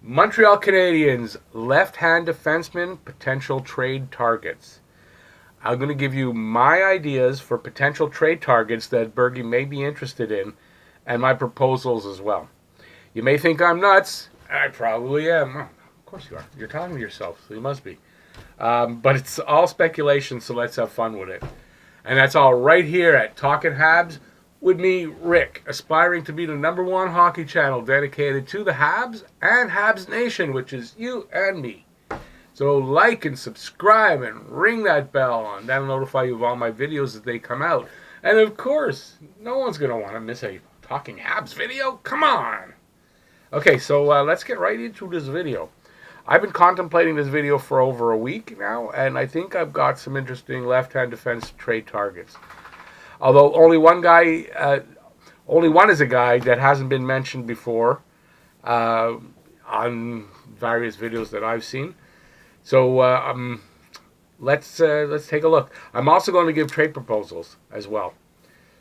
Montreal Canadiens left-hand defenseman potential trade targets. I'm going to give you my ideas for potential trade targets that Bergie may be interested in, and my proposals as well. You may think I'm nuts. I probably am. Of course you are. You're talking to yourself, so you must be. But it's all speculation, so let's have fun with it. And that's all right here at Talking Habs with me, Rick, aspiring to be the #1 hockey channel dedicated to the Habs and Habs Nation, which is you and me. So like and subscribe and ring that bell, and that'll notify you of all my videos as they come out. And of course, no one's going to want to miss a Talking Habs video. Come on! Okay, so let's get right into this video. I've been contemplating this video for over a week now, and I think I've got some interesting left-hand defense trade targets. Although only one is a guy that hasn't been mentioned before on various videos that I've seen. So let's take a look. I'm also going to give trade proposals as well.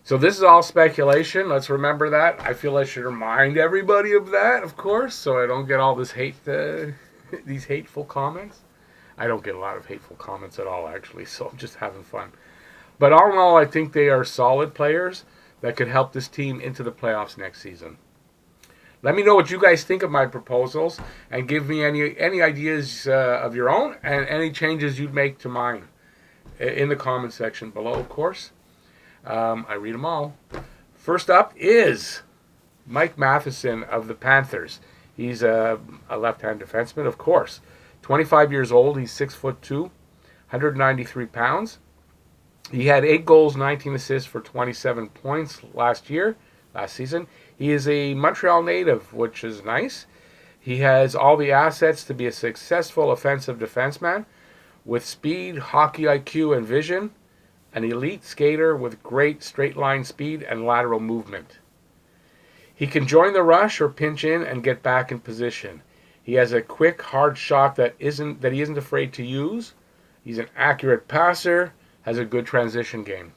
So this is all speculation. Let's remember that. I feel I should remind everybody of that, of course, so I don't get all this hate, these hateful comments. I don't get a lot of hateful comments at all, actually, so I'm just having fun. But all in all, I think they are solid players that could help this team into the playoffs next season. Let me know what you guys think of my proposals, and give me any ideas of your own and any changes you'd make to mine in the comment section below, of course. I read them all. First up is Mike Matheson of the Panthers. He's a left-hand defenseman, of course. 25 years old. He's 6'2", 193 pounds. He had 8 goals, 19 assists for 27 points last season. He is a Montreal native, which is nice. He has all the assets to be a successful offensive defenseman with speed, hockey IQ, and vision. An elite skater with great straight line speed and lateral movement. He can join the rush or pinch in and get back in position. He has a quick, hard shot that he isn't afraid to use. He's an accurate passer, has a good transition game.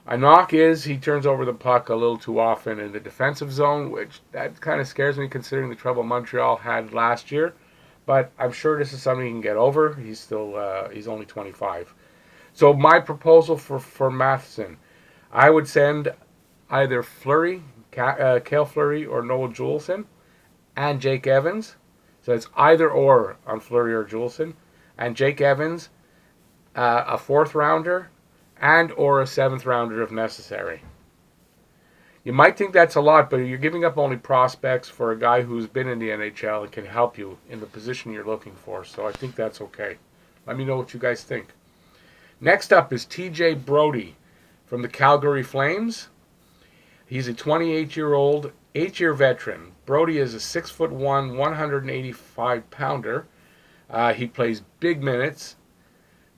A knock is he turns over the puck a little too often in the defensive zone, which that kind of scares me considering the trouble Montreal had last year. But I'm sure this is something he can get over. He's only 25. So my proposal for Matheson, I would send either Cale Fleury or Noah Juleson and Jake Evans. So it's either or on Fleury or Juleson. And Jake Evans, a 4th rounder and or a 7th rounder if necessary. You might think that's a lot, but you're giving up only prospects for a guy who's been in the NHL and can help you in the position you're looking for. So I think that's okay. Let me know what you guys think. Next up is TJ Brodie from the Calgary Flames. He's a 28-year-old, 8-year veteran. Brodie is a 6'1", 185-pounder. He plays big minutes.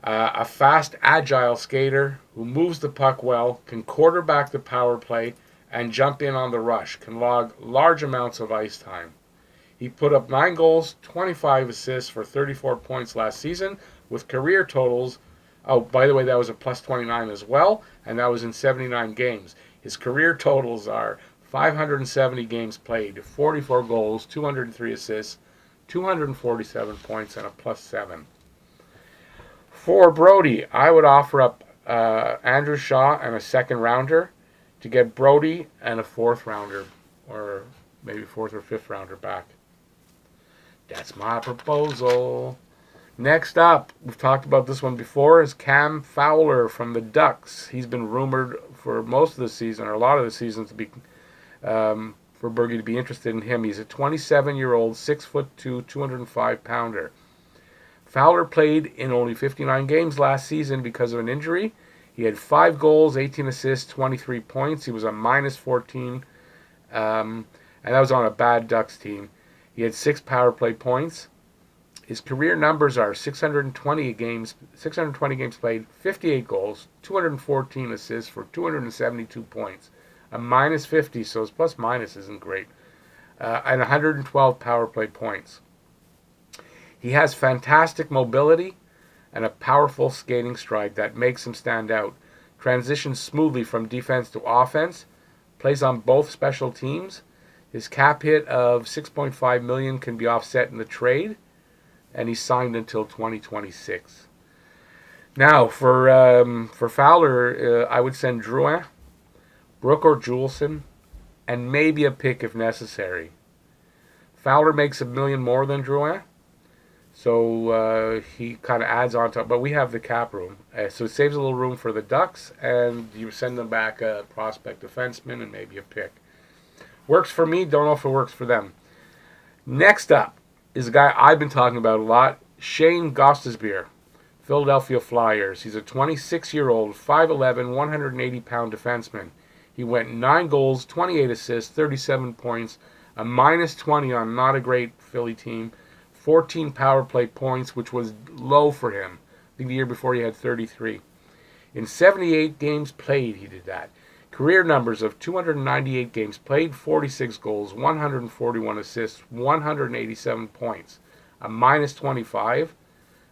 A fast, agile skater who moves the puck well, can quarterback the power play, and jump in on the rush, can log large amounts of ice time. He put up 9 goals, 25 assists for 34 points last season, with career totals. Oh, by the way, that was a plus 29 as well, and that was in 79 games. His career totals are 570 games played, 44 goals, 203 assists, 247 points, and a plus 7. For Brodie, I would offer up Andrew Shaw and a 2nd rounder to get Brodie and a 4th rounder, or maybe 4th or 5th rounder back. That's my proposal. Next up, we've talked about this one before, is Cam Fowler from the Ducks. He's been rumored for most of the season, or a lot of the season, to be for Bergie to be interested in him. He's a 27-year-old, 6'2", 205-pounder. Fowler played in only 59 games last season because of an injury. He had 5 goals, 18 assists, 23 points. He was a minus 14, and that was on a bad Ducks team. He had 6 power play points. His career numbers are 620 games played, 58 goals, 214 assists for 272 points. A minus 50, so his plus minus isn't great. And 112 power play points. He has fantastic mobility and a powerful skating stride that makes him stand out. Transitions smoothly from defense to offense. Plays on both special teams. His cap hit of $6.5 million can be offset in the trade, and he's signed until 2026. Now, for Fowler, I would send Drouin, Brook or Juleson, and maybe a pick if necessary. Fowler makes $1 million more than Drouin, so he kind of adds on top. But we have the cap room, so it saves a little room for the Ducks, and you send them back a prospect defenseman and maybe a pick. Works for me, don't know if it works for them. Next up is a guy I've been talking about a lot, Shane Gostisbehere, Philadelphia Flyers. He's a 26-year-old, 5'11", 180-pound defenseman. He went 9 goals, 28 assists, 37 points, a -20 on not a great Philly team, 14 power play points, which was low for him. I think the year before he had 33. In 78 games played, he did that. Career numbers of 298 games played, 46 goals, 141 assists, 187 points, a -25,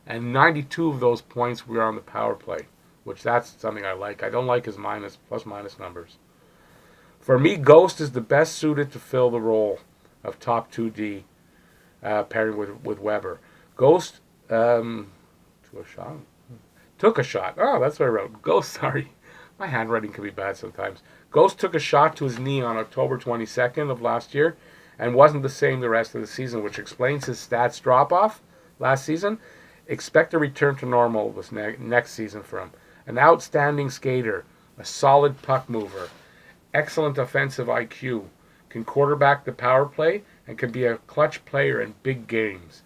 and 92 of those points were on the power play, which that's something I like. I don't like his plus-minus numbers. For me, Ghost is the best suited to fill the role of top 2D, pairing with Weber. Ghost took a shot. Oh, that's what I wrote. Ghost, sorry. My handwriting can be bad sometimes. Ghost took a shot to his knee on October 22nd of last year and wasn't the same the rest of the season, which explains his stats drop-off last season. Expect a return to normal this next season for him. An outstanding skater, a solid puck mover, excellent offensive IQ, can quarterback the power play, and can be a clutch player in big games.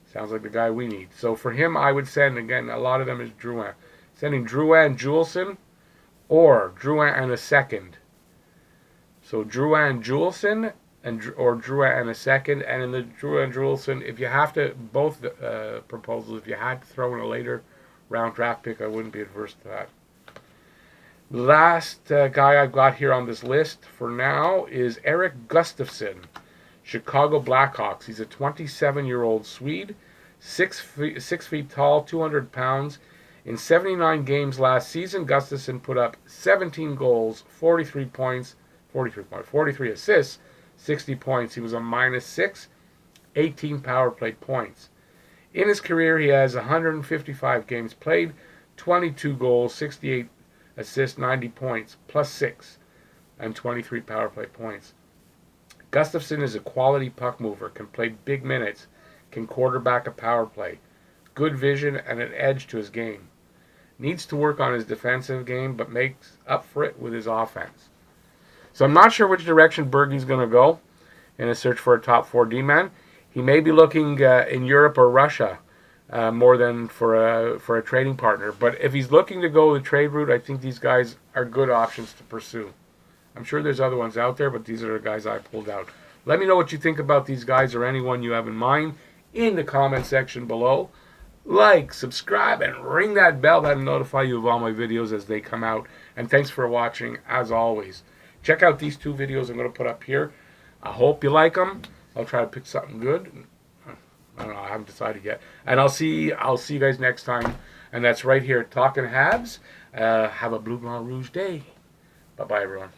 Sounds like the guy we need. So for him, I would send, again, a lot of them is Drouin. Sending Drouin and Juleson, or Drouin and a second. So Drouin and Juleson, or Drouin and a second. And in the Drouin and Juleson, if you have to, both proposals, if you had to throw in a later round draft pick, I wouldn't be adverse to that. The last guy I've got here on this list for now is Erick Gustafson, Chicago Blackhawks. He's a 27-year-old Swede, 6 feet tall, 200 pounds. In 79 games last season, Gustafson put up 17 goals, 43 assists, 60 points. He was a -6, 18 power play points. In his career, he has 155 games played, 22 goals, 68 assists, 90 points, +6, and 23 power play points. Gustafson is a quality puck mover, can play big minutes, can quarterback a power play, good vision, and an edge to his game. Needs to work on his defensive game, but makes up for it with his offense. So I'm not sure which direction Bergey's going to go in a search for a top 4 D-man. He may be looking in Europe or Russia more than for a trading partner. But if he's looking to go the trade route, I think these guys are good options to pursue. I'm sure there's other ones out there, but these are the guys I pulled out. Let me know what you think about these guys or anyone you have in mind in the comment section below. Like, subscribe, and ring that bell. That'll notify you of all my videos as they come out. And thanks for watching, as always. Check out these 2 videos I'm going to put up here. I hope you like them. I'll try to pick something good. I don't know, I haven't decided yet. And I'll see you guys next time. And that's right here at Talking Habs. Have a Blue Blanc Rouge day. Bye-bye, everyone.